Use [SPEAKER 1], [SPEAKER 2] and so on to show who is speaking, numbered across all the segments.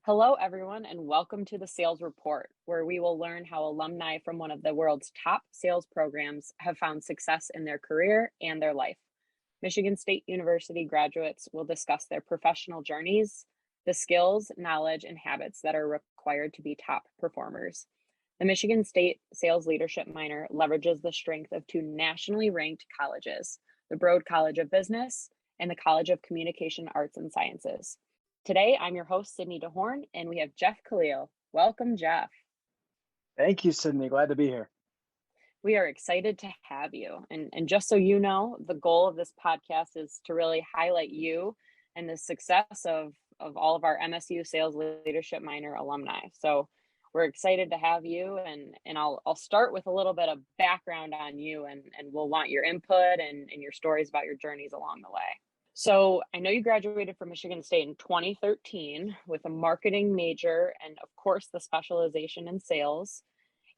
[SPEAKER 1] Hello, everyone, and welcome to the Sales Report, where we will learn how alumni from one of the world's top sales programs have found success in their career and their life. Michigan State University graduates will discuss their professional journeys, the skills, knowledge, and habits that are required to be top performers. The Michigan State Sales Leadership minor leverages the strength of two nationally ranked colleges, the Broad College of Business and the College of Communication Arts and Sciences. Today, I'm your host, Sydney DeHorn, and we have Jeff Kallil. Welcome, Jeff.
[SPEAKER 2] Thank you, Sydney. Glad to be here.
[SPEAKER 1] We are excited to have you. And just so you know, the goal of this podcast is to really highlight you and the success of all of our MSU Sales Leadership minor alumni. So we're excited to have you, and I'll start with a little bit of background on you, and we'll want your input and your stories about your journeys along the way. So I know you graduated from Michigan State in 2013 with a marketing major and, of course, the specialization in sales.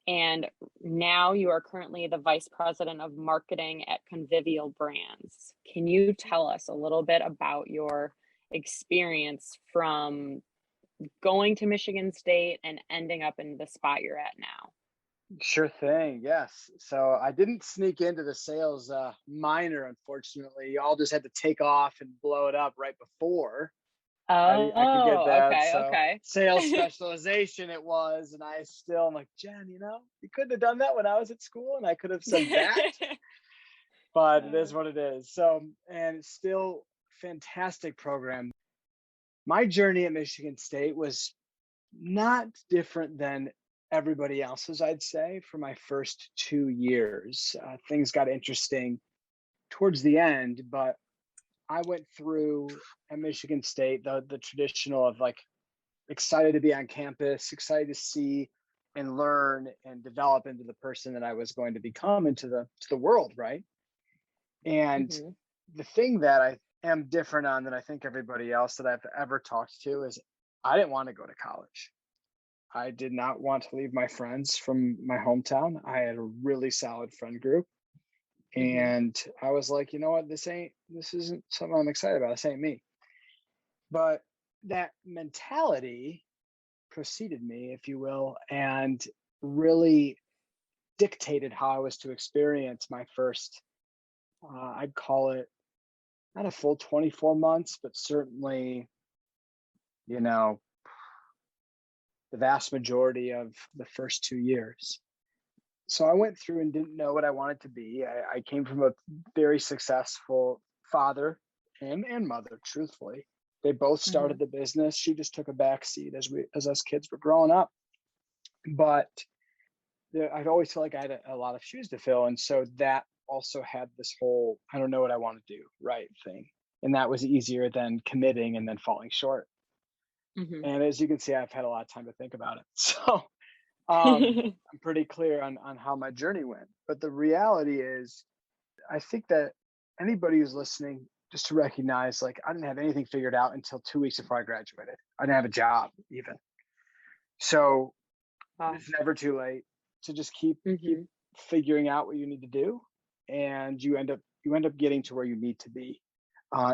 [SPEAKER 1] And now you are currently the vice president of marketing at Convivial Brands. Can you tell us a little bit about your experience from going to Michigan State and ending up in the spot you're at now?
[SPEAKER 2] Sure thing. Yes. So I didn't sneak into the sales minor, unfortunately. Y'all just had to take off and blow it up right before I could get
[SPEAKER 1] Oh,
[SPEAKER 2] that.
[SPEAKER 1] okay,
[SPEAKER 2] So
[SPEAKER 1] okay.
[SPEAKER 2] sales specialization it was. And I'm like, Jen, you couldn't have done that when I was at school and I could have said that, but it is what it is. So, and it's still fantastic program. My journey at Michigan State was not different than everybody else's, I'd say, for my first 2 years. Things got interesting towards the end, but I went through at Michigan State the traditional of like excited to be on campus, excited to see and learn and develop into the person that I was going to become into the world, right? And
[SPEAKER 1] Mhm.
[SPEAKER 2] the thing that I am different on than I think everybody else that I've ever talked to is I didn't want to go to college. I did not want to leave my friends from my hometown. I had a really solid friend group.
[SPEAKER 1] Mhm.
[SPEAKER 2] And I was like, you know what, this isn't something I'm excited about. This ain't me. But that mentality preceded me, if you will, and really dictated how I was to experience my first, I'd call it not a full 24 months, but certainly, you know, the vast majority of the first 2 years. So I went through and didn't know what I wanted to be. I came from a very successful father and mother, truthfully. They both started
[SPEAKER 1] Mhm.
[SPEAKER 2] the business. She just took a back seat as us kids were growing up. But I'd always felt like I had a lot of shoes to fill. And so that also had this whole, I don't know what I want to do, right thing. And that was easier than committing and then falling short.
[SPEAKER 1] Mhm.
[SPEAKER 2] And as you can see, I've had a lot of time to think about it. So I'm pretty clear on how my journey went. But the reality is, I think that anybody who's listening, just to recognize, like, I didn't have anything figured out until 2 weeks before I graduated. I didn't have a job even. So
[SPEAKER 1] Wow.
[SPEAKER 2] it's never too late to just keep
[SPEAKER 1] Mhm.
[SPEAKER 2] figuring out what you need to do, and you end up getting to where you need to be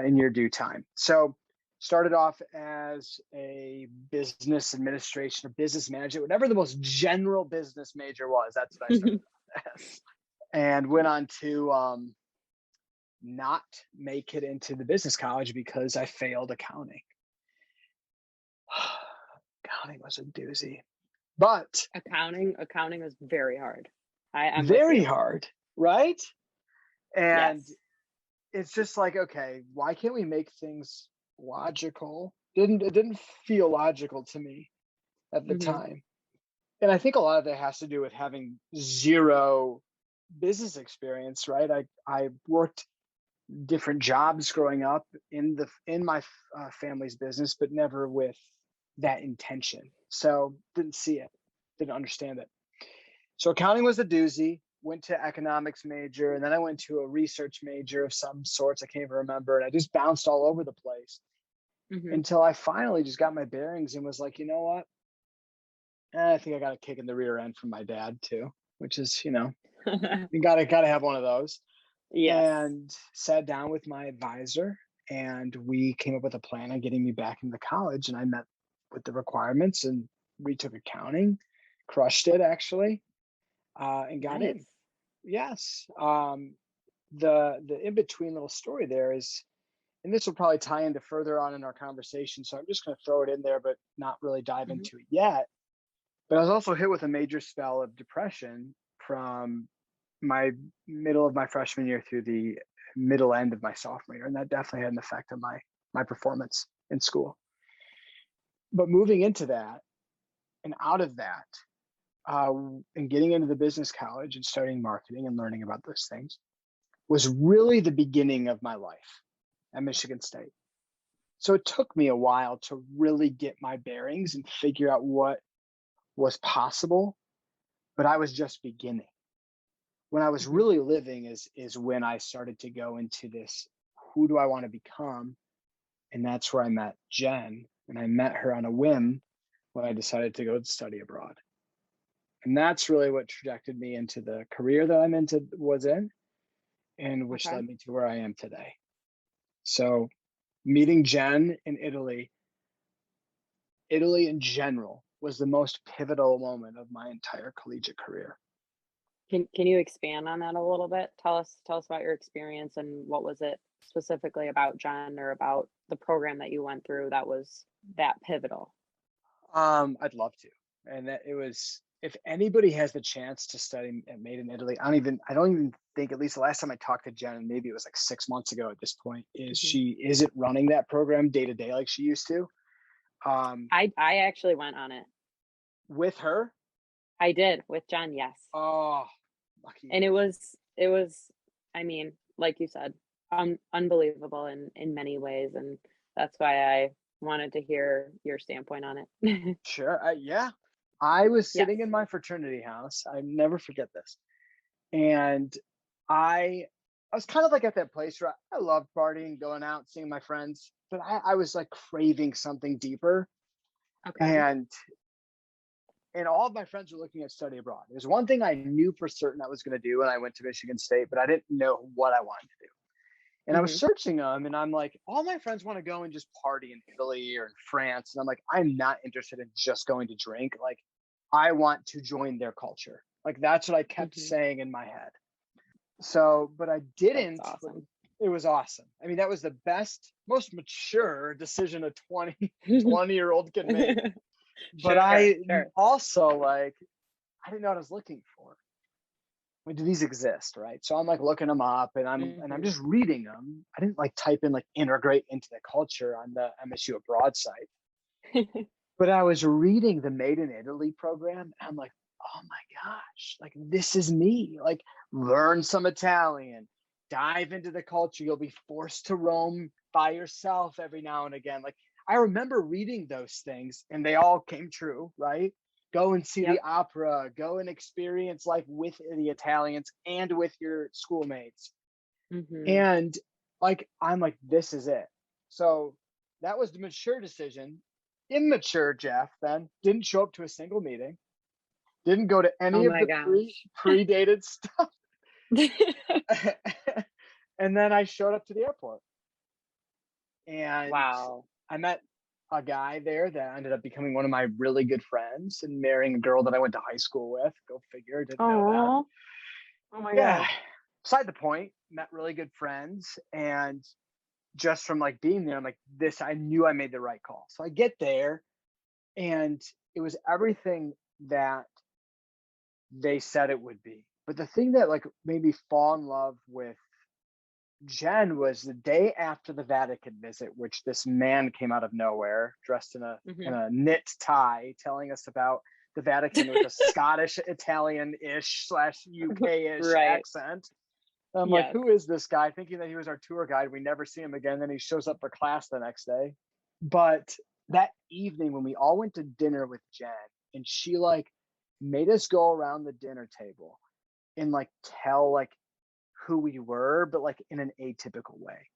[SPEAKER 2] in your due time. So started off as a business administration or business management, whatever the most general business major was. That's what I started off as, and went on to not make it into the business college because I failed accounting. Accounting was a doozy, but
[SPEAKER 1] Accounting is very hard. I'm with
[SPEAKER 2] very
[SPEAKER 1] you.
[SPEAKER 2] hard, right? And
[SPEAKER 1] Yes.
[SPEAKER 2] it's just like, okay, why can't we make things logical? It didn't feel logical to me at the
[SPEAKER 1] Mhm.
[SPEAKER 2] time. And I think a lot of it has to do with having zero business experience, right? I worked different jobs growing up in my family's business, but never with that intention. So didn't see it, didn't understand it. So accounting was a doozy. Went to economics major, and then I went to a research major of some sorts. I can't even remember. And I just bounced all over the place
[SPEAKER 1] Mhm.
[SPEAKER 2] until I finally just got my bearings and was like, you know what? I think I got a kick in the rear end from my dad too, which is, you gotta have one of those.
[SPEAKER 1] Yes.
[SPEAKER 2] And sat down with my advisor, and we came up with a plan on getting me back into college. And I met with the requirements, and we took accounting, crushed it actually, and got in.
[SPEAKER 1] Nice.
[SPEAKER 2] Yes. The in between little story there is, and this will probably tie into further on in our conversation, so I'm just going to throw it in there, but not really dive
[SPEAKER 1] Hmm.
[SPEAKER 2] into it yet. But I was also hit with a major spell of depression from my middle of my freshman year through the middle end of my sophomore year, and that definitely had an effect on my performance in school. But moving into that and out of that, and getting into the business college and studying marketing and learning about those things was really the beginning of my life at Michigan State. So it took me a while to really get my bearings and figure out what was possible, but I was just beginning. When I was
[SPEAKER 1] Hmm.
[SPEAKER 2] really living is when I started to go into this, who do I want to become? And that's where I met Jen, and I met her on a whim when I decided to go study abroad. And that's really what trajected me into the career that was in, and which
[SPEAKER 1] Okay.
[SPEAKER 2] led me to where I am today. So meeting Jen in Italy in general was the most pivotal moment of my entire collegiate career.
[SPEAKER 1] Can you expand on that a little bit? Tell us about your experience and what was it specifically about John or about the program that you went through that was that pivotal?
[SPEAKER 2] I'd love to. And that it was, if anybody has the chance to study at Made in Italy, I don't even think, at least the last time I talked to Jen, and maybe it was like 6 months ago at this point, is
[SPEAKER 1] Hmm.
[SPEAKER 2] she isn't running that program day to day like she used to. Um,
[SPEAKER 1] I actually went on it.
[SPEAKER 2] with her,
[SPEAKER 1] I did with John, yes.
[SPEAKER 2] oh, lucky
[SPEAKER 1] And
[SPEAKER 2] you.
[SPEAKER 1] it was, I mean, like you said, unbelievable in many ways, and that's why I wanted to hear your standpoint on it.
[SPEAKER 2] Sure. Yeah. I was
[SPEAKER 1] Yes.
[SPEAKER 2] sitting in my fraternity house. I never forget this. And I I was kind of like at that place where I loved partying, going out, seeing my friends, but I was like craving something deeper.
[SPEAKER 1] Okay.
[SPEAKER 2] And all of my friends were looking at study abroad. There's one thing I knew for certain I was going to do when I went to Michigan State, but I didn't know what I wanted to do. And I was
[SPEAKER 1] Mhm.
[SPEAKER 2] searching them, and I'm like, all my friends want to go and just party in Italy or in France. And I'm like, I'm not interested in just going to drink. Like, I want to join their culture. Like, that's what I kept
[SPEAKER 1] Mhm.
[SPEAKER 2] saying in my head. So, but I
[SPEAKER 1] That's
[SPEAKER 2] didn't. But
[SPEAKER 1] awesome.
[SPEAKER 2] it was awesome. I mean, that was the best, most mature decision a 20-year-old can make. But
[SPEAKER 1] Sure,
[SPEAKER 2] I
[SPEAKER 1] sure.
[SPEAKER 2] also, like, I didn't know what I was looking for. I mean, do these exist, right? So I'm like looking them up, and I'm
[SPEAKER 1] Mhm.
[SPEAKER 2] just reading them. I didn't like type in like integrate into the culture on the MSU Abroad site, but I was reading the Made in Italy program, and I'm like, oh my gosh, like this is me. Like, learn some Italian, dive into the culture. You'll be forced to roam by yourself every now and again. Like, I remember reading those things, and they all came true, right? Go and see the
[SPEAKER 1] Yep.
[SPEAKER 2] opera, go and experience life with the Italians and with your schoolmates.
[SPEAKER 1] Mhm.
[SPEAKER 2] And like, I'm like, this is it. So that was the mature decision. Immature Jeff then didn't show up to a single meeting, didn't go to
[SPEAKER 1] Oh
[SPEAKER 2] any of
[SPEAKER 1] my
[SPEAKER 2] the
[SPEAKER 1] gosh.
[SPEAKER 2] pre-dated stuff. And then I showed up to the airport, and
[SPEAKER 1] Wow.
[SPEAKER 2] I met a guy there that ended up becoming one of my really good friends and marrying a girl that I went to high school with. Go figure, didn't know that.
[SPEAKER 1] Oh. Oh my
[SPEAKER 2] Yeah.
[SPEAKER 1] gosh.
[SPEAKER 2] Beside the point, met really good friends, and just from like being there, I'm like, this, I knew I made the right call. So I get there, and it was everything that they said it would be. But the thing that like made me fall in love with Jen was the day after the Vatican visit, which this man came out of nowhere dressed in
[SPEAKER 1] Mhm.
[SPEAKER 2] a knit tie, telling us about the Vatican with a Scottish Italian ish slash UK ish
[SPEAKER 1] Right.
[SPEAKER 2] accent. I'm like,
[SPEAKER 1] Yes.
[SPEAKER 2] who is this guy? Thinking that he was our tour guide. We never see him again. Then he shows up for class the next day. But that evening, when we all went to dinner with Jen, and she like made us go around the dinner table and like tell like who we were, but like in an atypical way,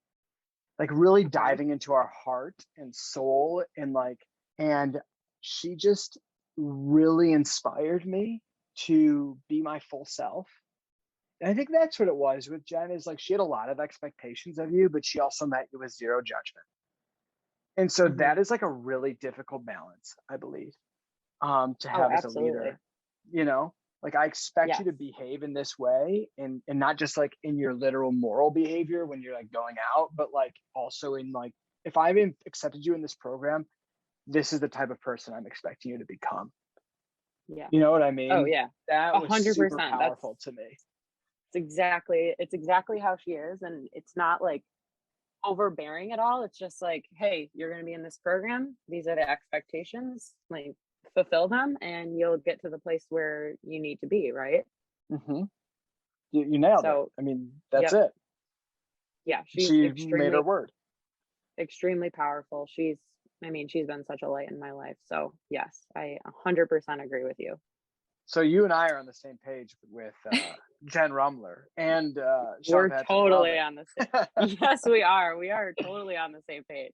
[SPEAKER 2] like really
[SPEAKER 1] Okay.
[SPEAKER 2] diving into our heart and soul, and like, and she just really inspired me to be my full self. And I think that's what it was with Jen, is like she had a lot of expectations of you, but she also met you with zero judgment. And so
[SPEAKER 1] Mm-hmm.
[SPEAKER 2] that is like a really difficult balance, I believe, to
[SPEAKER 1] Oh,
[SPEAKER 2] have as a
[SPEAKER 1] absolutely.
[SPEAKER 2] leader. You know, like I expect you
[SPEAKER 1] Yes.
[SPEAKER 2] to behave in this way, and not just like in your literal moral behavior when you're like going out, but like also in like, if I've accepted you in this program, this is the type of person I'm expecting you to become.
[SPEAKER 1] Yeah.
[SPEAKER 2] You know what I
[SPEAKER 1] Oh
[SPEAKER 2] mean?
[SPEAKER 1] yeah.
[SPEAKER 2] That was super
[SPEAKER 1] 100%.
[SPEAKER 2] powerful to me.
[SPEAKER 1] It's exactly how she is. And it's not like overbearing at all. It's just like, hey, you're going to be in this program. These are the expectations. Like, fulfill them, and you'll get to the place where you need to be. Right.
[SPEAKER 2] Hmm. You nailed it.
[SPEAKER 1] So,
[SPEAKER 2] I mean, that's
[SPEAKER 1] yep.
[SPEAKER 2] it.
[SPEAKER 1] Yeah. She's
[SPEAKER 2] She made her word.
[SPEAKER 1] extremely powerful. She's been such a light in my life. So, yes, I 100% agree with you.
[SPEAKER 2] So you and I are on the same page with Jen Rumler and Sean
[SPEAKER 1] We're
[SPEAKER 2] Patrick
[SPEAKER 1] totally
[SPEAKER 2] Lovett.
[SPEAKER 1] on the same. Yes, we are. We are totally on the same page.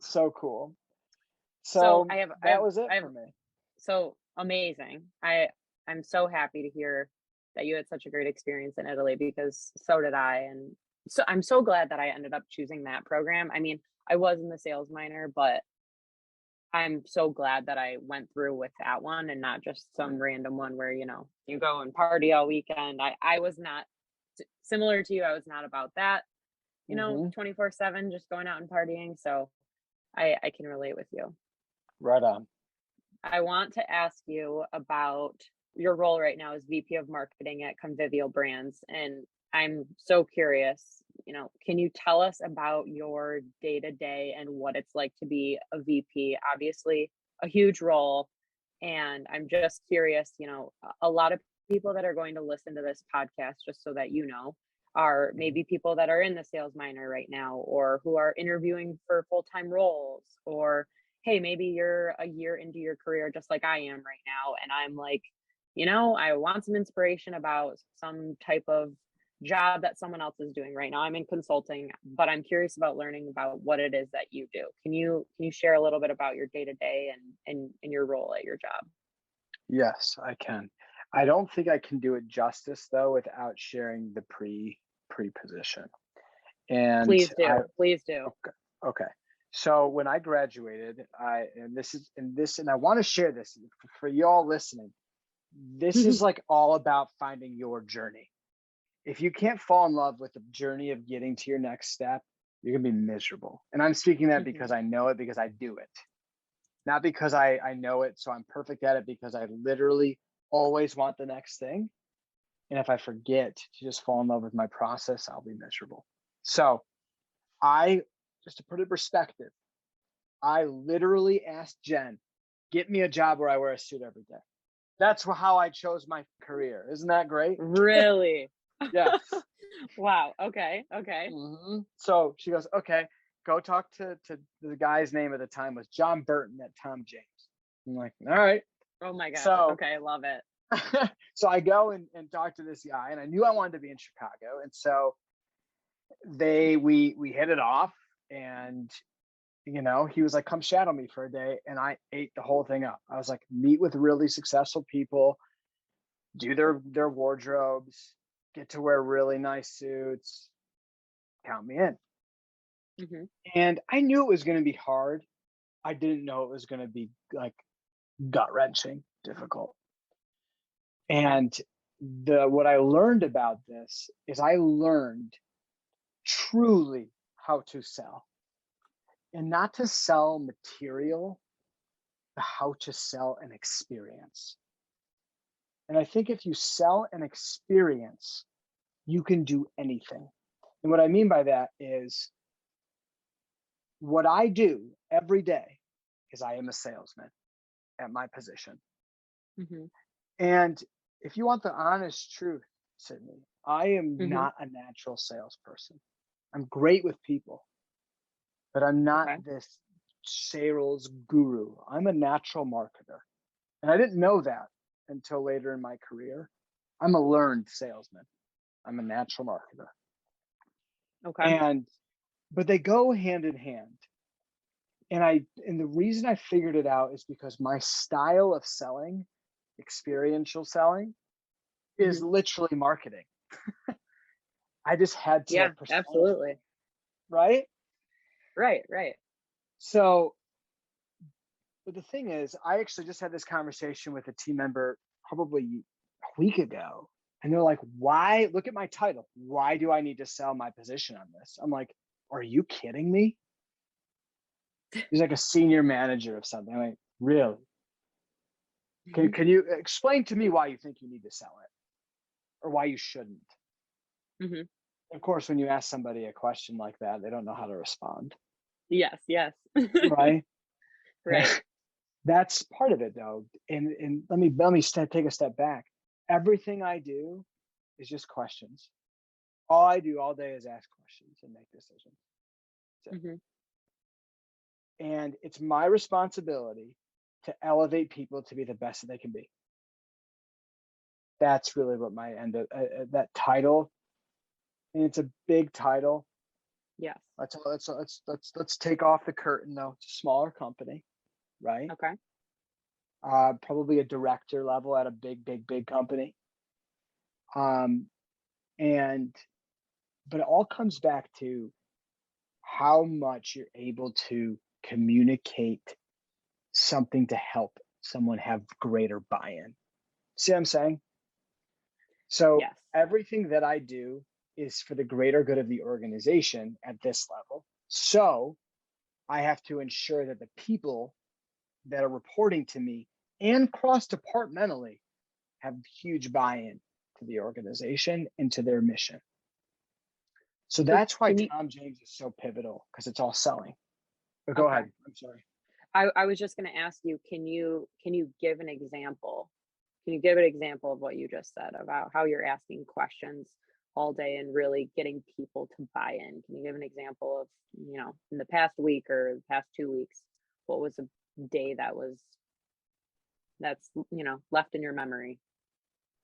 [SPEAKER 2] So cool.
[SPEAKER 1] So
[SPEAKER 2] So that was it
[SPEAKER 1] I have
[SPEAKER 2] for me.
[SPEAKER 1] so amazing. I'm so happy to hear that you had such a great experience in Italy, because so did I. And so I'm so glad that I ended up choosing that program. I mean, I was in the sales minor, but I'm so glad that I went through with that one and not just some random one where, you go and party all weekend. I was not similar to you. I was not about that,
[SPEAKER 2] Hmm.
[SPEAKER 1] 24/7, just going out and partying. So I can relate with you.
[SPEAKER 2] Right on.
[SPEAKER 1] I want to ask you about your role right now as VP of Marketing at Convivial Brands. And I'm so curious, can you tell us about your day to day and what it's like to be a VP? Obviously, a huge role. And I'm just curious, a lot of people that are going to listen to this podcast, just so that are maybe people that are in the sales minor right now, or who are interviewing for full time roles, or hey, maybe you're a year into your career just like I am right now. And I'm like, I want some inspiration about some type of job that someone else is doing right now. I'm in consulting, but I'm curious about learning about what it is that you do. Can you share a little bit about your day to day and your role at your job?
[SPEAKER 2] Yes, I can. I don't think I can do it justice though without sharing the pre position. And
[SPEAKER 1] Please
[SPEAKER 2] I
[SPEAKER 1] do. Please do.
[SPEAKER 2] okay. So when I graduated, and I want to share this for y'all listening. This is like all about finding your journey. If you can't fall in love with the journey of getting to your next step, you're gonna be miserable. And I'm speaking that because I know it, because I do it. Not because I know it, so I'm perfect at it, because I literally always want the next thing. And if I forget to just fall in love with my process, I'll be miserable. So just to put it in perspective, I literally asked Jen, get me a job where I wear a suit every day. That's how I chose my career. Isn't that great?
[SPEAKER 1] Really?
[SPEAKER 2] Yes.
[SPEAKER 1] Wow. Okay.
[SPEAKER 2] Mm-hmm. So she goes, okay, go talk to the guy's name at the time was John Burton at Tom James. I'm like, all right.
[SPEAKER 1] Oh my gosh.
[SPEAKER 2] So
[SPEAKER 1] Okay. I love it.
[SPEAKER 2] so I go and talk to this guy, and I knew I wanted to be in Chicago. And so we hit it off, and he was like, come shadow me for a day. And I ate the whole thing up. I was like, meet with really successful people, do their wardrobes, get to wear really nice suits, count me in.
[SPEAKER 1] Hmm.
[SPEAKER 2] And I knew it was going to be hard. I didn't know it was going to be like gut wrenching, difficult. And what I learned about this is I learned truly how to sell, and not to sell material, but how to sell an experience. And I think if you sell an experience, you can do anything. And what I mean by that is, what I do every day is I am a salesman at my position.
[SPEAKER 1] Hmm.
[SPEAKER 2] And if you want the honest truth, Sydney, I am
[SPEAKER 1] Hmm.
[SPEAKER 2] not a natural salesperson. I'm great with people, but I'm not
[SPEAKER 1] Okay.
[SPEAKER 2] this sales guru. I'm a natural marketer. And I didn't know that until later in my career. I'm a learned salesman. I'm a natural marketer.
[SPEAKER 1] Okay.
[SPEAKER 2] But they go hand in hand. And the reason I figured it out is because my style of selling, experiential selling, is
[SPEAKER 1] Hmm.
[SPEAKER 2] literally marketing. I just had to
[SPEAKER 1] Yeah,
[SPEAKER 2] personify
[SPEAKER 1] absolutely.
[SPEAKER 2] it, right?
[SPEAKER 1] Right.
[SPEAKER 2] So, but the thing is, I actually just had this conversation with a team member probably a week ago. And they're like, why? Look at my title. Why do I need to sell my position on this? I'm like, are you kidding me? He's like a senior manager of something. I'm like, really? Can you explain to me why you think you need to sell it or why you shouldn't?
[SPEAKER 1] Mm-hmm.
[SPEAKER 2] Of course, when you ask somebody a question like that, they don't know how to respond.
[SPEAKER 1] Yes, yes.
[SPEAKER 2] Right.
[SPEAKER 1] Right.
[SPEAKER 2] That's part of it though. And let me take a step back. Everything I do is just questions. All I do all day is ask questions and make decisions. That's it.
[SPEAKER 1] Mm-hmm.
[SPEAKER 2] And it's my responsibility to elevate people to be the best that they can be. That's really what my end of that title, and it's a big title.
[SPEAKER 1] Yes.
[SPEAKER 2] Let's take off the curtain though. It's a smaller company, right?
[SPEAKER 1] Okay.
[SPEAKER 2] Probably a director level at a big company. And but it all comes back to how much you're able to communicate something to help someone have greater buy-in. See what I'm saying? So
[SPEAKER 1] Yes.
[SPEAKER 2] everything that I do is for the greater good of the organization at this level. So I have to ensure that the people that are reporting to me and cross-departmentally have huge buy-in to the organization and to their mission. So
[SPEAKER 1] So
[SPEAKER 2] that's why
[SPEAKER 1] can you,
[SPEAKER 2] Tom James is so pivotal, because it's all selling. But go
[SPEAKER 1] okay.
[SPEAKER 2] ahead. I'm sorry.
[SPEAKER 1] I was just going to ask you, can you give an example? Can you give an example of what you just said about how you're asking questions all day and really getting people to buy in? Can you give an example of, in the past week or the past 2 weeks, what was a day that's left in your memory?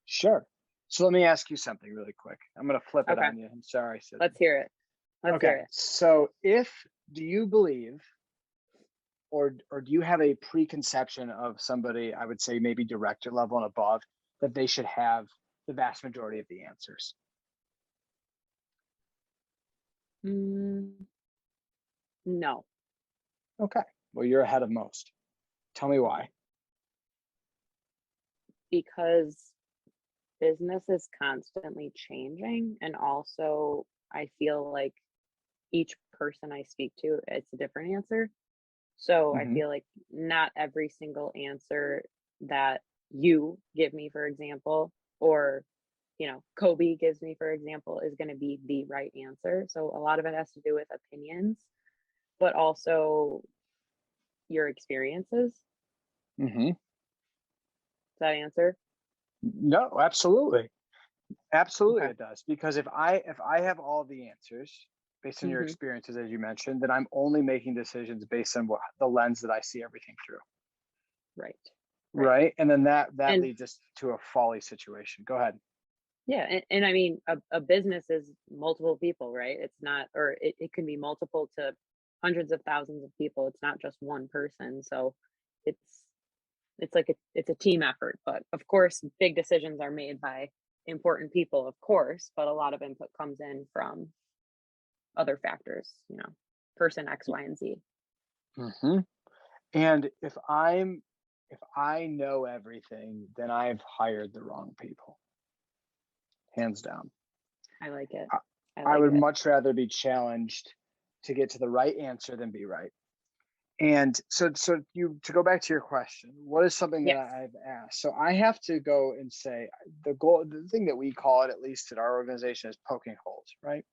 [SPEAKER 2] Sure. So let me ask you something really quick. I'm going to flip it
[SPEAKER 1] Okay.
[SPEAKER 2] on you. I'm sorry, Sid.
[SPEAKER 1] Let's hear it. Let's hear
[SPEAKER 2] Okay.
[SPEAKER 1] it.
[SPEAKER 2] So do you believe, or do you have a preconception of somebody, I would say maybe director level and above, that they should have the vast majority of the answers?
[SPEAKER 1] No.
[SPEAKER 2] Okay. Well, you're ahead of most. Tell me why.
[SPEAKER 1] Because business is constantly changing, and also I feel like each person I speak to, it's a different answer. So I
[SPEAKER 2] Mm-hmm.
[SPEAKER 1] feel like not every single answer that you give me, for example, or Kobe gives me, for example, is going to be the right answer. So a lot of it has to do with opinions, but also your experiences.
[SPEAKER 2] Mm-hmm.
[SPEAKER 1] Does that answer?
[SPEAKER 2] No, absolutely. Absolutely
[SPEAKER 1] Okay.
[SPEAKER 2] it does. Because if I have all the answers based on your
[SPEAKER 1] Mm-hmm.
[SPEAKER 2] experiences, as you mentioned, then I'm only making decisions based on the lens that I see everything through.
[SPEAKER 1] Right. Right.
[SPEAKER 2] Right. And then that
[SPEAKER 1] And
[SPEAKER 2] leads us to a folly situation. Go ahead.
[SPEAKER 1] yeah, and I mean, a business is multiple people, right? It's not, or it can be multiple to hundreds of thousands of people. It's not just one person. So it's it's like it's a team effort. But of course, big decisions are made by important people, of course, but a lot of input comes in from other factors, person X, Y, and Z.
[SPEAKER 2] Mm-hmm. And if I know everything, then I've hired the wrong people, hands down.
[SPEAKER 1] I like it.
[SPEAKER 2] I,
[SPEAKER 1] I
[SPEAKER 2] I
[SPEAKER 1] like
[SPEAKER 2] would
[SPEAKER 1] it.
[SPEAKER 2] much rather be challenged to get to the right answer than be right. And so to go back to your question, what is something that
[SPEAKER 1] Yes.
[SPEAKER 2] I've asked? So I have to go and say the thing that we call it, at least at our organization, is poking holes, right?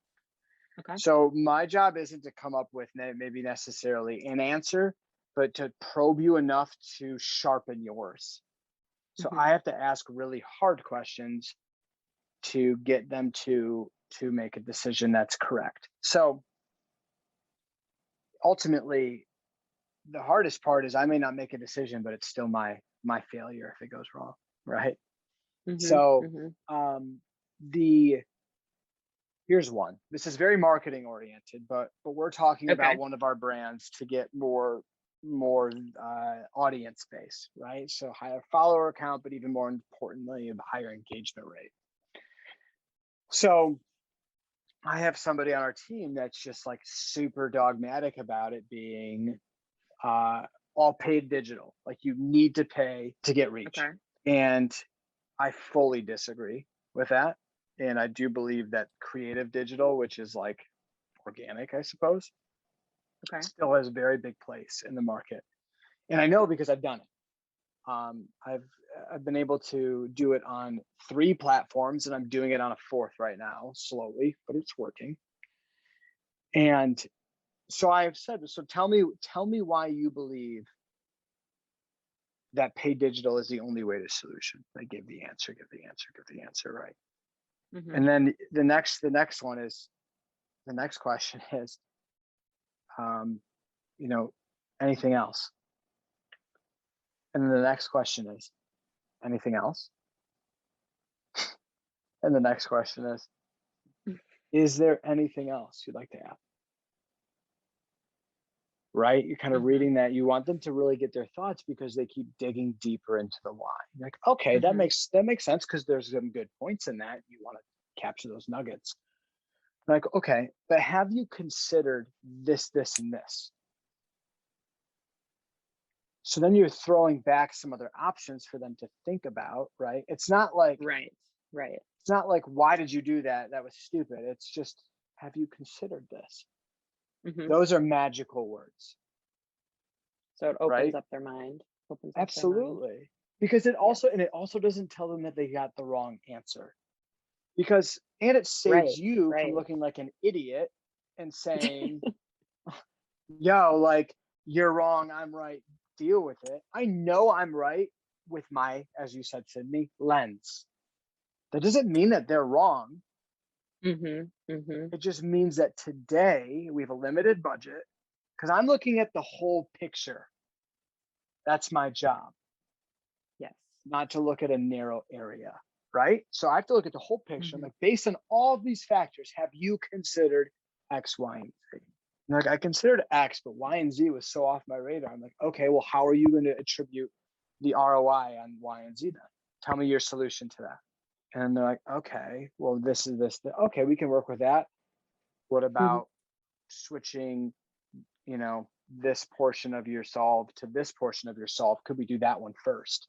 [SPEAKER 1] Okay.
[SPEAKER 2] So my job isn't to come up with maybe necessarily an answer, but to probe you enough to sharpen yours. So
[SPEAKER 1] Mm-hmm.
[SPEAKER 2] I have to ask really hard questions to get them to make a decision that's correct. So ultimately, the hardest part is I may not make a decision, but it's still my failure if it goes wrong, right?
[SPEAKER 1] Mm-hmm.
[SPEAKER 2] So
[SPEAKER 1] Mm-hmm.
[SPEAKER 2] the here's one. This is very marketing oriented, but we're talking about
[SPEAKER 1] Okay.
[SPEAKER 2] one of our brands to get more audience base, right? So higher follower count, but even more importantly, a higher engagement rate. So I have somebody on our team that's just like super dogmatic about it being all paid digital. Like you need to pay to get reach.
[SPEAKER 1] Okay.
[SPEAKER 2] And I fully disagree with that. And I do believe that creative digital, which is like organic, I suppose,
[SPEAKER 1] Okay.
[SPEAKER 2] still has a very big place in the market. And I know because I've done it. I've been able to do it on 3 platforms, and I'm doing it on a 4th right now, slowly, but it's working. And so I've said, so tell me why you believe that paid digital is the only way to solution. They give the answer, right?
[SPEAKER 1] Mm-hmm.
[SPEAKER 2] And then the next question is, anything else? And then the next question is, anything else? And the next question is there anything else you'd like to add? Right? You're kind of reading that. You want them to really get their thoughts because they keep digging deeper into the why. You're like, okay, that makes sense because there's some good points in that. You want to capture those nuggets. Like, okay, but have you considered this, and this? So then you're throwing back some other options for them to think about, right? It's not like,
[SPEAKER 1] right.
[SPEAKER 2] It's not like, why did you do that? That was stupid. It's just, have you considered this? Those are magical words.
[SPEAKER 1] So it opens up their mind.
[SPEAKER 2] Absolutely. Because it also doesn't tell them that they got the wrong answer. And it saves you from looking like an idiot and saying, yo, like, you're wrong, I'm right, deal with it. I know I'm right with my, as you said, Sydney, lens. That doesn't mean that they're wrong. It just means that today we have a limited budget because I'm looking at the whole picture. That's my job.
[SPEAKER 1] Yes. Not
[SPEAKER 2] to look at a narrow area, right? So I have to look at the whole picture. Like, based on all of these factors, have you considered X, Y, and Z? And like, I considered X, but Y and Z was so off my radar. I'm like, okay, well, how are you going to attribute the ROI on Y and Z then? Tell me your solution to that. And they're like, okay, well, this is this. Okay, we can work with that. What about switching, this portion of your solve to this portion of your solve? Could we do that one first?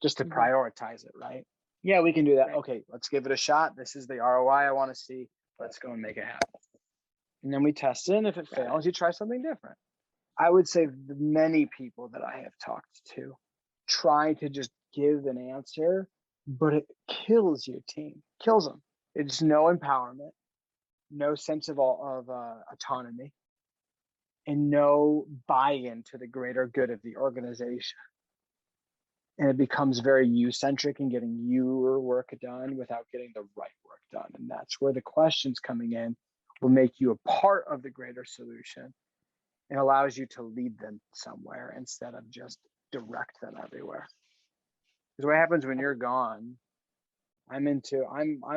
[SPEAKER 2] Just to prioritize it, right? Yeah, we can do that. Right. Okay, let's give it a shot. This is the ROI I want to see. Let's go and make it happen. And then we test it. And if it fails, you try something different. I would say many people that I have talked to try to just give an answer, but it kills your team, kills them. It's no empowerment, no sense of autonomy, and no buy-in to the greater good of the organization. And it becomes very you-centric and getting your work done without getting the right work done. And that's where the questions coming in will make you a part of the greater solution and allows you to lead them somewhere instead of just direct them everywhere. Because what happens when you're gone, I'm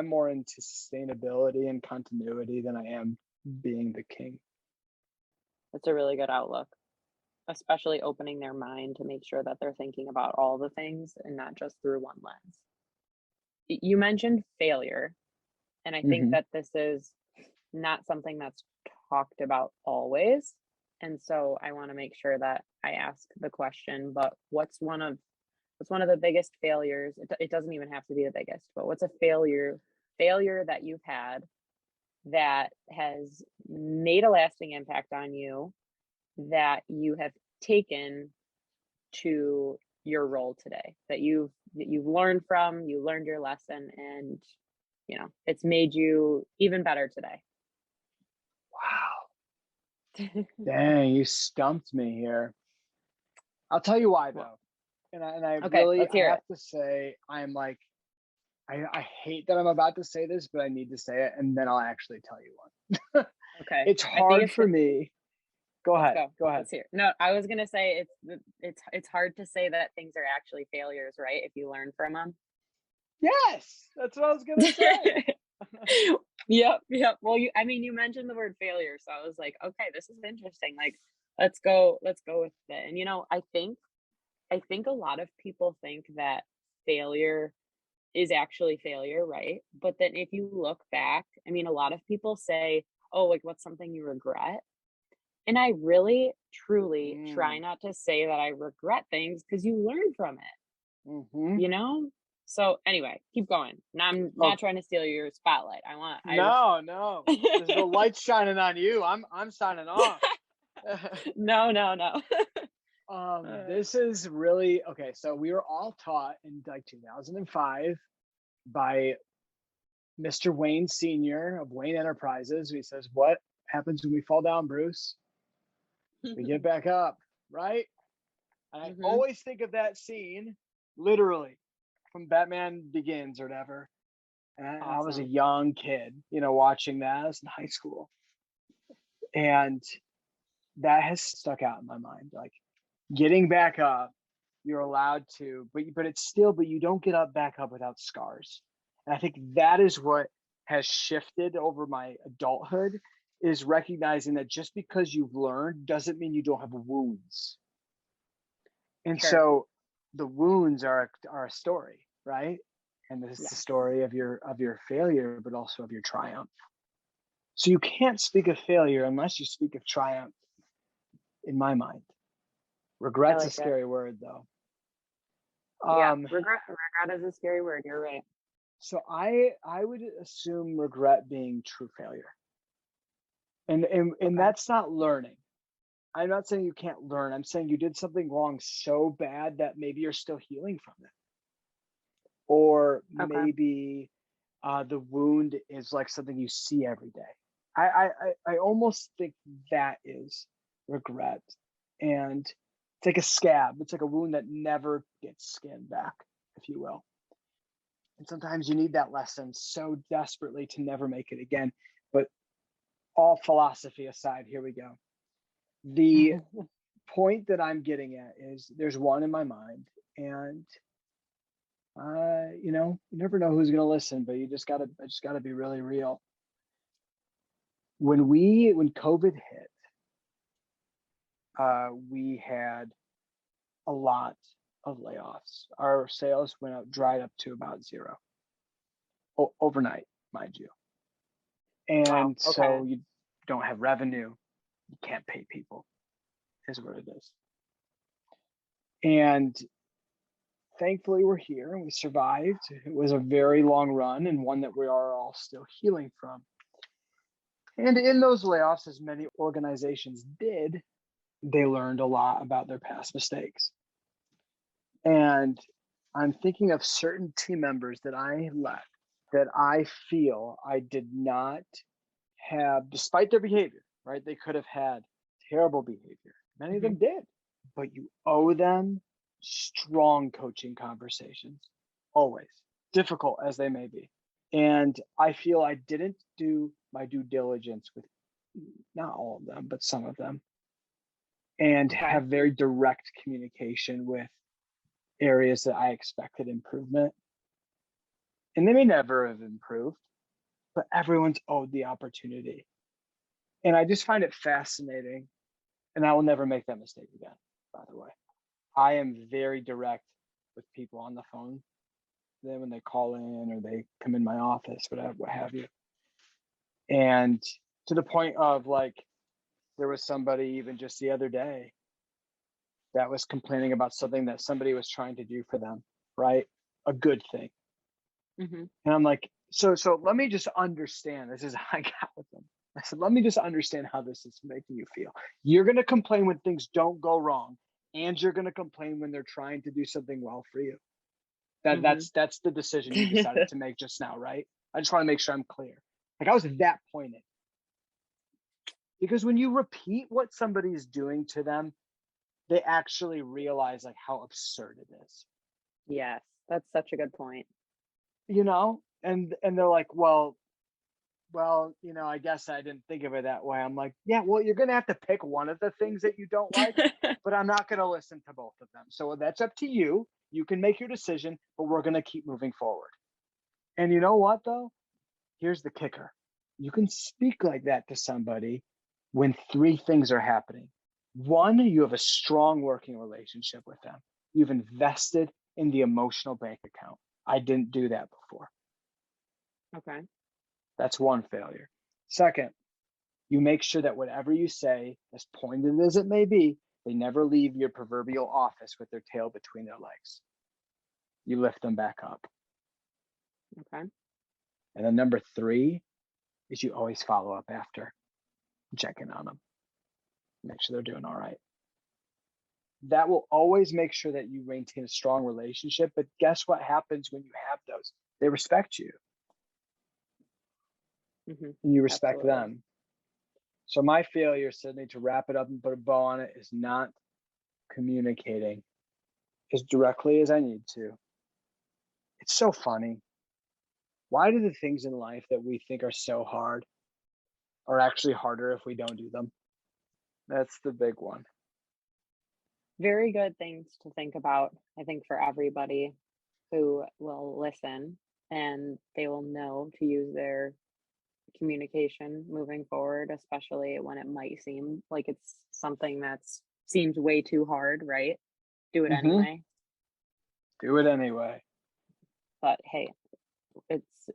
[SPEAKER 2] more into sustainability and continuity than I am being the king.
[SPEAKER 1] That's a really good outlook, especially opening their mind to make sure that they're thinking about all the things and not just through one lens. You mentioned failure, and I think that this is not something that's talked about always. And so I want to make sure that I ask the question, but what's one of the biggest failures? It doesn't even have to be the biggest, but what's a failure that you've had that has made a lasting impact on you that you have taken to your role today, that you've learned from, you learned your lesson, and it's made you even better today?
[SPEAKER 2] Wow. Dang, you stumped me here. I'll tell you why though. And I have to say, I'm like, I hate that I'm about to say this, but I need to say it, and then I'll actually tell you one.
[SPEAKER 1] Okay.
[SPEAKER 2] It's hard for me. Go ahead. Go ahead.
[SPEAKER 1] Let's hear. No, I was gonna say it's hard to say that things are actually failures, right? If you learn from them.
[SPEAKER 2] Yes, that's what I was gonna say.
[SPEAKER 1] Yep. Well, you mentioned the word failure, so I was like, okay, this is interesting. Like, let's go with it. And I think a lot of people think that failure is actually failure, right? But then if you look back, a lot of people say, oh, like, what's something you regret? And I really, truly try not to say that I regret things because you learn from it,
[SPEAKER 2] Mm-hmm.
[SPEAKER 1] you know? So anyway, keep going. Now I'm
[SPEAKER 2] Oh,
[SPEAKER 1] not trying to steal your spotlight.
[SPEAKER 2] no. The light's shining on you. I'm signing off.
[SPEAKER 1] No, no, no.
[SPEAKER 2] This is really okay. So we were all taught in like 2005 by Mr. Wayne Sr. of Wayne Enterprises. He says, "What happens when we fall down, Bruce? We get back up, right?" And I
[SPEAKER 1] Mhm.
[SPEAKER 2] always think of that scene, literally, from Batman Begins or whatever. And I was a
[SPEAKER 1] Awesome.
[SPEAKER 2] young kid, watching that. I was in high school, and that has stuck out in my mind. Like getting back up, you're allowed to, but you don't get up back up without scars. And I think that is what has shifted over my adulthood, is recognizing that just because you've learned doesn't mean you don't have wounds. And
[SPEAKER 1] Sure.
[SPEAKER 2] so the wounds are a story, right? And this is
[SPEAKER 1] Yeah.
[SPEAKER 2] the story of your failure, but also of your triumph. So you can't speak of failure unless you speak of triumph, in my mind.
[SPEAKER 1] I
[SPEAKER 2] Regret's a
[SPEAKER 1] like that.
[SPEAKER 2] scary word, though.
[SPEAKER 1] Yeah.
[SPEAKER 2] Um,
[SPEAKER 1] Regret is a scary word. You're right.
[SPEAKER 2] so I would assume regret being true failure, and
[SPEAKER 1] Okay.
[SPEAKER 2] that's not learning. I'm not saying you can't learn. I'm saying you did something wrong so bad that maybe you're still healing from it, or
[SPEAKER 1] Okay.
[SPEAKER 2] maybe the wound is like something you see every day. I almost think that is regret, and it's like a scab. It's like a wound that never gets skinned back, if you will. And sometimes you need that lesson so desperately to never make it again. But all philosophy aside, here we go. The point that I'm getting at is there's one in my mind, and you never know who's gonna listen, but I just gotta be really real. When COVID hit, we had a lot of layoffs. Our sales dried up to about zero overnight, mind you.
[SPEAKER 1] Wow.
[SPEAKER 2] And
[SPEAKER 1] Okay.
[SPEAKER 2] so you don't have revenue, you can't pay people, is what it is. And thankfully, we're here and we survived. It was a very long run and one that we are all still healing from. And in those layoffs, as many organizations did, they learned a lot about their past mistakes. And I'm thinking of certain team members that I left that I feel I did not have, despite their behavior, right? They could have had terrible behavior. Many of
[SPEAKER 1] Hmm.
[SPEAKER 2] them did, but you owe them strong coaching conversations, always, difficult as they may be. And I feel I didn't do my due diligence with not all of them, but some of them, and
[SPEAKER 1] Okay.
[SPEAKER 2] have very direct communication with areas that I expected improvement. And they may never have improved, but everyone's owed the opportunity. And I just find it fascinating. And I will never make that mistake again, by the way. I am very direct with people on the phone. Then when they call in or they come in my office, whatever, what have you. And to the point of like, there was somebody even just the other day that was complaining about something that somebody was trying to do for them, right? A good thing.
[SPEAKER 1] Hmm.
[SPEAKER 2] And I'm like, so let me just understand. This is how I got with them. I said, let me just understand how this is making you feel. You're going to complain when things don't go wrong, and you're going to complain when they're trying to do something well for you.
[SPEAKER 1] Hmm.
[SPEAKER 2] That's the decision you decided to make just now, right? I just want to make sure I'm clear. Like I was that pointed. Because when you repeat what somebody is doing to them, they actually realize like how absurd it is.
[SPEAKER 1] Yes, that's such a good point.
[SPEAKER 2] And they're like, well, I guess I didn't think of it that way. I'm like, yeah, well, you're going to have to pick one of the things that you don't like, but I'm not going to listen to both of them. So that's up to you. You can make your decision, but we're going to keep moving forward. And you know what, though? Here's the kicker. You can speak like that to somebody when three things are happening. One, you have a strong working relationship with them. You've invested in the emotional bank account. I didn't do that before.
[SPEAKER 1] Okay.
[SPEAKER 2] That's one failure. Second, You make sure that whatever you say, as pointed as it may be, they never leave your proverbial office with their tail between their legs. You lift them back up.
[SPEAKER 1] Okay.
[SPEAKER 2] And then number 3 is you always follow up after, check in on them, make sure they're doing all right. That will always make sure that you maintain a strong relationship. But guess what happens when you have those? They respect you, and you respect
[SPEAKER 1] Absolutely.
[SPEAKER 2] them. So my failure, Sydney, to wrap it up and put a bow on it, is not communicating as directly as I need to. It's so funny. Why do the things in life that we think are so hard are actually harder if we don't do them? That's the big one.
[SPEAKER 1] Very good things to think about, I think, for everybody who will listen, and they will know to use their communication moving forward, especially when it might seem like it's something that's seems way too hard, right? Do it
[SPEAKER 2] Mm-hmm.
[SPEAKER 1] anyway.
[SPEAKER 2] Do it anyway.
[SPEAKER 1] But hey, it's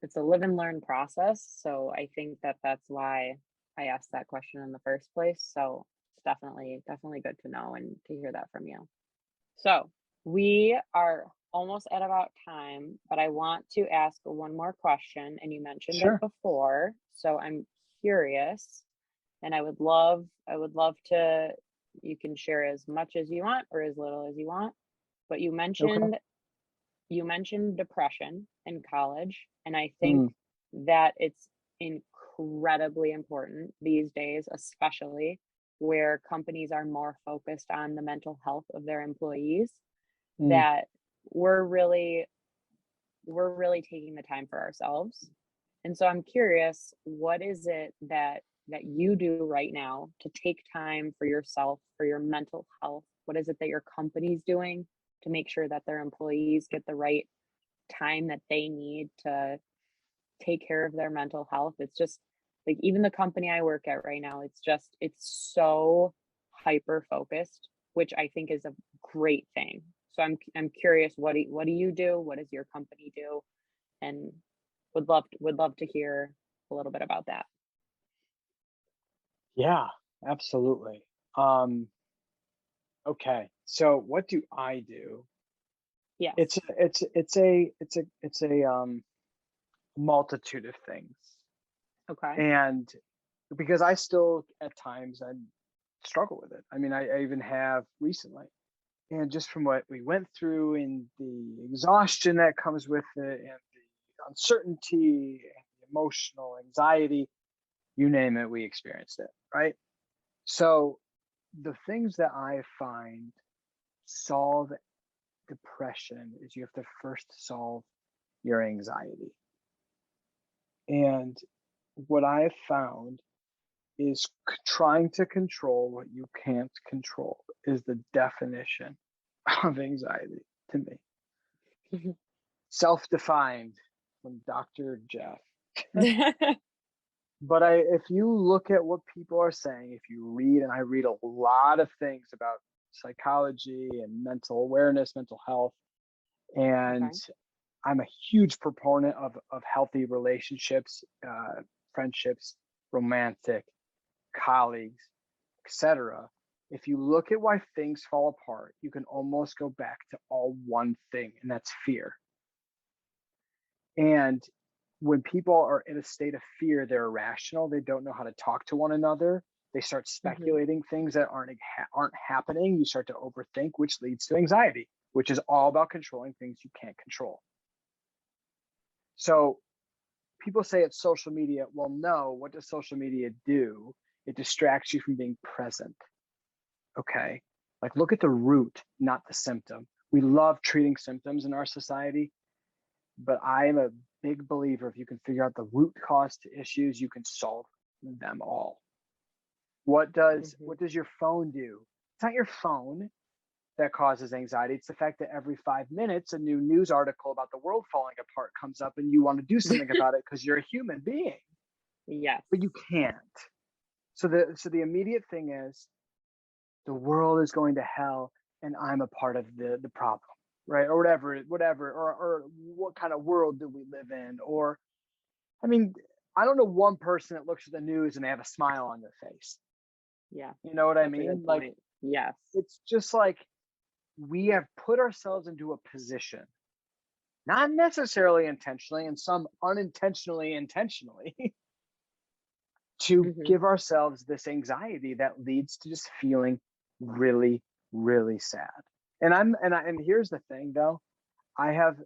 [SPEAKER 1] it's a live and learn process. So I think that that's why I asked that question in the first place. So it's definitely good to know and to hear that from you. So we are almost at about time, but I want to ask one more question. And you mentioned it
[SPEAKER 2] Sure.
[SPEAKER 1] before. So I'm curious, and I would love to, you can share as much as you want or as little as you want. But
[SPEAKER 2] Okay.
[SPEAKER 1] you mentioned depression in college, and I think
[SPEAKER 2] Mm,
[SPEAKER 1] that it's incredibly important these days, especially where companies are more focused on the mental health of their employees,
[SPEAKER 2] mm.
[SPEAKER 1] that we're really we're really taking the time for ourselves. And so I'm curious, what is it that you do right now to take time for yourself, for your mental health? What is it that your company's doing to make sure that their employees get the right time that they need to take care of their mental health? It's just like, even the company I work at right now, it's so hyper focused, which I think is a great thing. So I'm curious, what do you do? What does your company do? And would love to hear a little bit about that.
[SPEAKER 2] Yeah, absolutely. Um, okay. So what do I do? It's
[SPEAKER 1] Yes.
[SPEAKER 2] a, it's a multitude of things.
[SPEAKER 1] Okay.
[SPEAKER 2] And because I still at times I struggle with it. I mean, I even have recently. And just from what we went through and the exhaustion that comes with it and the uncertainty and the emotional anxiety, you name it, we experienced it, right? So the things that I find solve depression is you have to first solve your anxiety. And what I have found is trying to control what you can't control is the definition of anxiety to me. Self-defined from Dr. Jeff. But if you look at what people are saying, if you read, and I read a lot of things about psychology and mental awareness, mental health, and
[SPEAKER 1] Okay.
[SPEAKER 2] I'm a huge proponent of healthy relationships, friendships, romantic, colleagues, etc. If you look at why things fall apart, you can almost go back to all one thing, and that's fear. And when people are in a state of fear, they're irrational. They don't know how to talk to one another. They start
[SPEAKER 1] Hmm.
[SPEAKER 2] speculating things that aren't happening. You start to overthink, which leads to anxiety, which is all about controlling things you can't control. So people say it's social media. Well, no. What does social media do? It distracts you from being present. Okay. Like, look at the root, not the symptom. We love treating symptoms in our society, but I am a big believer if you can figure out the root cause to issues, you can solve them all.
[SPEAKER 1] Hmm.
[SPEAKER 2] What does your phone do? It's not your phone that causes anxiety. It's the fact that every 5 minutes a new news article about the world falling apart comes up and you want to do something about it because you're a human being,
[SPEAKER 1] Yes.
[SPEAKER 2] but you can't. So the immediate thing is the world is going to hell and I'm a part of the problem, right? Or whatever, or what kind of world do we live in? Or I mean, I don't know one person that looks at the news and they have a smile on their face.
[SPEAKER 1] Yeah.
[SPEAKER 2] You know what I
[SPEAKER 1] That's a
[SPEAKER 2] mean?
[SPEAKER 1] good
[SPEAKER 2] Like,
[SPEAKER 1] point. Yes.
[SPEAKER 2] it's just like we have put ourselves into a position, not necessarily intentionally, and some unintentionally, intentionally, to
[SPEAKER 1] Hmm.
[SPEAKER 2] give ourselves this anxiety that leads to just feeling really, really sad. And here's the thing though, I have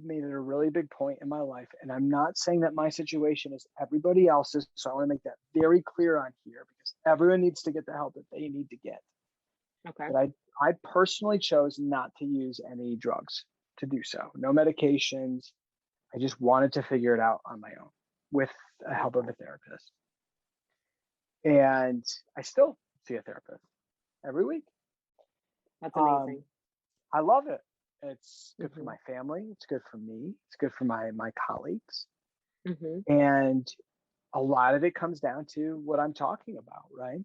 [SPEAKER 2] made it a really big point in my life, and I'm not saying that my situation is everybody else's. So I want to make that very clear on here because everyone needs to get the help that they need to get.
[SPEAKER 1] Okay.
[SPEAKER 2] But I personally chose not to use any drugs to do so. No medications. I just wanted to figure it out on my own with the help of
[SPEAKER 1] Okay.
[SPEAKER 2] a therapist. And I still see a therapist every week.
[SPEAKER 1] That's
[SPEAKER 2] Um,
[SPEAKER 1] amazing.
[SPEAKER 2] I love it. It's good for
[SPEAKER 1] Hmm.
[SPEAKER 2] my family. It's good for me. It's good for my colleagues.
[SPEAKER 1] Hmm.
[SPEAKER 2] And a lot of it comes down to what I'm talking about, right?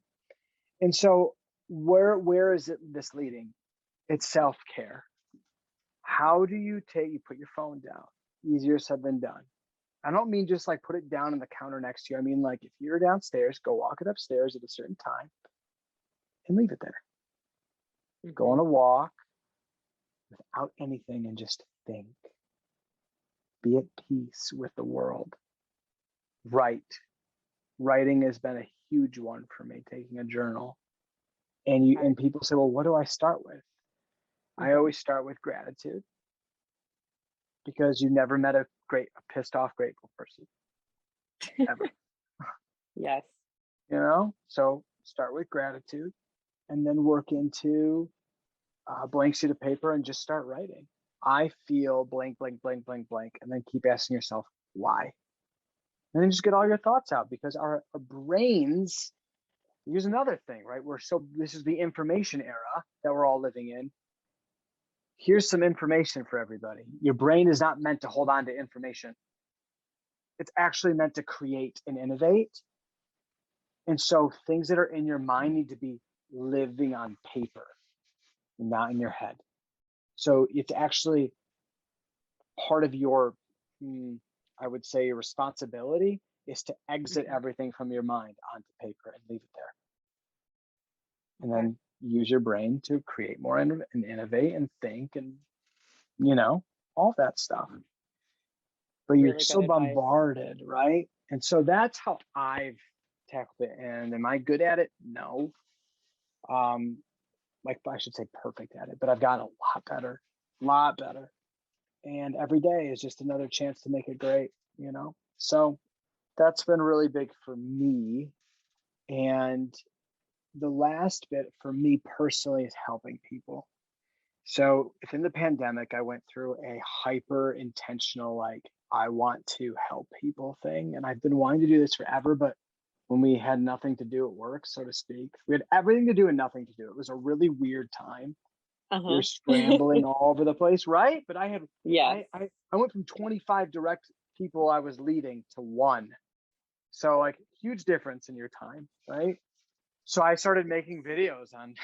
[SPEAKER 2] And so where is it this leading? It's self-care. How do you put your phone down? Easier said than done. I don't mean just like put it down on the counter next to you. I mean, like, if you're downstairs, go walk it upstairs at a certain time and leave it there. Go
[SPEAKER 1] Hmm.
[SPEAKER 2] on a walk without anything and just think. Be at peace with the world. Write. Writing has been a huge one for me, taking a journal. And
[SPEAKER 1] Okay.
[SPEAKER 2] people say, well, what do I start with? I
[SPEAKER 1] Hmm.
[SPEAKER 2] always start with gratitude because you never met a pissed off, grateful person ever,
[SPEAKER 1] Yes.
[SPEAKER 2] So start with gratitude and then work into a blank sheet of paper and just start writing. I feel blank, blank, blank, blank, blank, and then keep asking yourself why. And then just get all your thoughts out because our brains, here's another thing, right? This is the information era that we're all living in. Here's some information for everybody. Your brain is not meant to hold on to information. It's actually meant to create and innovate. And so things that are in your mind need to be living on paper, not in your head. So it's actually part of your, I would say, your responsibility is to exit
[SPEAKER 1] Hmm.
[SPEAKER 2] everything from your mind onto paper and leave it there. And
[SPEAKER 1] Okay.
[SPEAKER 2] then use your brain to create more and innovate and think and, all that stuff. But you're
[SPEAKER 1] Really good
[SPEAKER 2] so
[SPEAKER 1] advice.
[SPEAKER 2] bombarded, right? And so that's how I've tackled it. And am I good at it? No. Um, like I should say perfect at it, but I've gotten a lot better. And every day is just another chance to make it great. So that's been really big for me. And the last bit for me personally is helping people. So within the pandemic, I went through a hyper intentional, like, I want to help people thing. And I've been wanting to do this forever, but when we had nothing to do at work, so to speak, we had everything to do and nothing to do. It was a really weird time. We were
[SPEAKER 1] Uh-huh.
[SPEAKER 2] scrambling all over the place, right? But
[SPEAKER 1] Yes.
[SPEAKER 2] I went from 25 direct people I was leading to one. So like huge difference in your time, right? So I started making videos on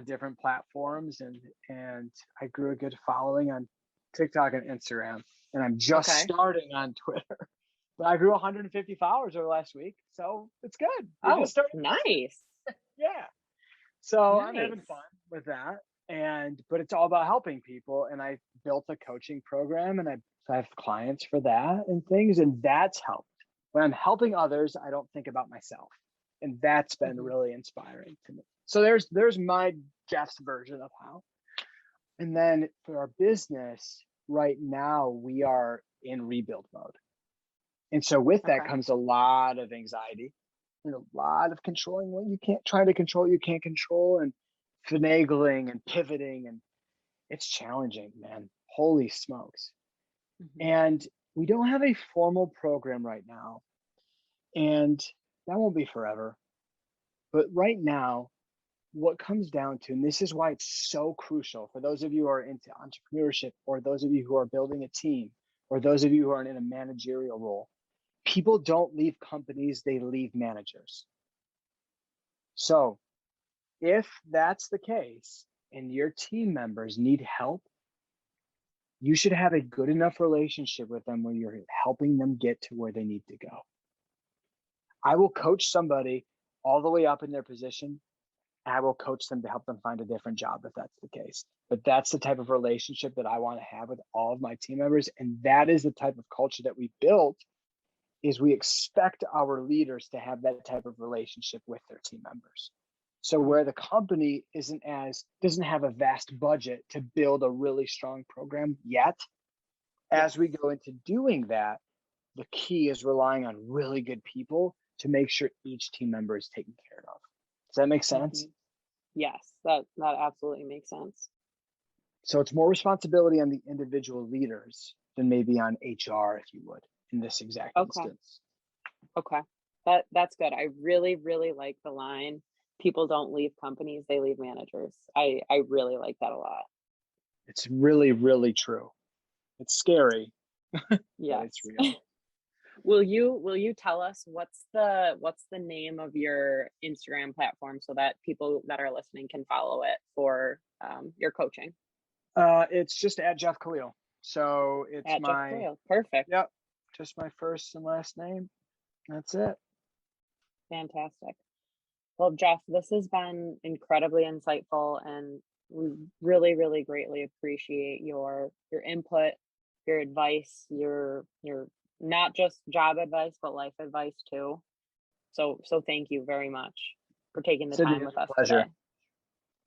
[SPEAKER 2] different platforms and I grew a good following on TikTok and Instagram. And I'm just
[SPEAKER 1] Okay.
[SPEAKER 2] starting on Twitter. But I grew 150 followers over last week. So it's good. We're just
[SPEAKER 1] Oh,
[SPEAKER 2] starting last week.
[SPEAKER 1] nice.
[SPEAKER 2] Yeah. So I'm having
[SPEAKER 1] Nice.
[SPEAKER 2] fun with that. But it's all about helping people. And I built a coaching program and I have clients for that and things. And that's helped. When I'm helping others, I don't think about myself. And that's been
[SPEAKER 1] Hmm.
[SPEAKER 2] really inspiring to me. So there's my Jeff's version of how. And then for our business, right now we are in rebuild mode. And so with that
[SPEAKER 1] Okay.
[SPEAKER 2] comes a lot of anxiety and a lot of controlling what you can't try to control, you can't control, and finagling and pivoting. And it's challenging, man. Holy smokes.
[SPEAKER 1] Hmm.
[SPEAKER 2] And we don't have a formal program right now. And that won't be forever. But right now, what comes down to, and this is why it's so crucial for those of you who are into entrepreneurship, or those of you who are building a team, or those of you who are in a managerial role, people don't leave companies, they leave managers. So if that's the case and your team members need help, you should have a good enough relationship with them where you're helping them get to where they need to go. I will coach somebody all the way up in their position. I will coach them to help them find a different job if that's the case. But that's the type of relationship that I want to have with all of my team members. And that is the type of culture that we built, is we expect our leaders to have that type of relationship with their team members. So where the company doesn't have a vast budget to build a really strong program yet, as we go into doing that, the key is relying on really good people to make sure each team member is taken care of. Does that make sense?
[SPEAKER 1] Mm-hmm. Yes, that absolutely makes sense.
[SPEAKER 2] So it's more responsibility on the individual leaders than maybe on HR, if you would, in this exact instance.
[SPEAKER 1] Okay. That's good. I really, really like the line, people don't leave companies, they leave managers. I really like that a lot.
[SPEAKER 2] It's really, really true. It's scary,
[SPEAKER 1] Yes.
[SPEAKER 2] but it's real.
[SPEAKER 1] Will you tell us what's the name of your Instagram platform so that people that are listening can follow it for your coaching?
[SPEAKER 2] It's just at Jeff Kallil. So it's
[SPEAKER 1] At Jeff Kallil. Perfect.
[SPEAKER 2] Yep, just my first and last name. That's it.
[SPEAKER 1] Fantastic. Well, Jeff, this has been incredibly insightful, and we really, really greatly appreciate your input, your advice, your not just job advice, but life advice too. So thank you very much for taking the time with us today.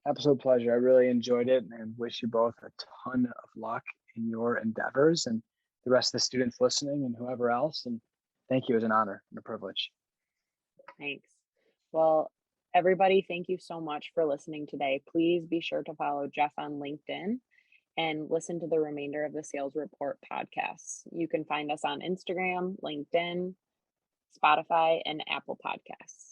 [SPEAKER 2] Absolute pleasure. I really enjoyed it and wish you both a ton of luck in your endeavors, and the rest of the students listening and whoever else. And thank you. It was an honor and a privilege.
[SPEAKER 1] Thanks. Well, everybody, thank you so much for listening today. Please be sure to follow Jeff on LinkedIn and listen to the remainder of the Sales Report podcasts. You can find us on Instagram, LinkedIn, Spotify, and Apple Podcasts.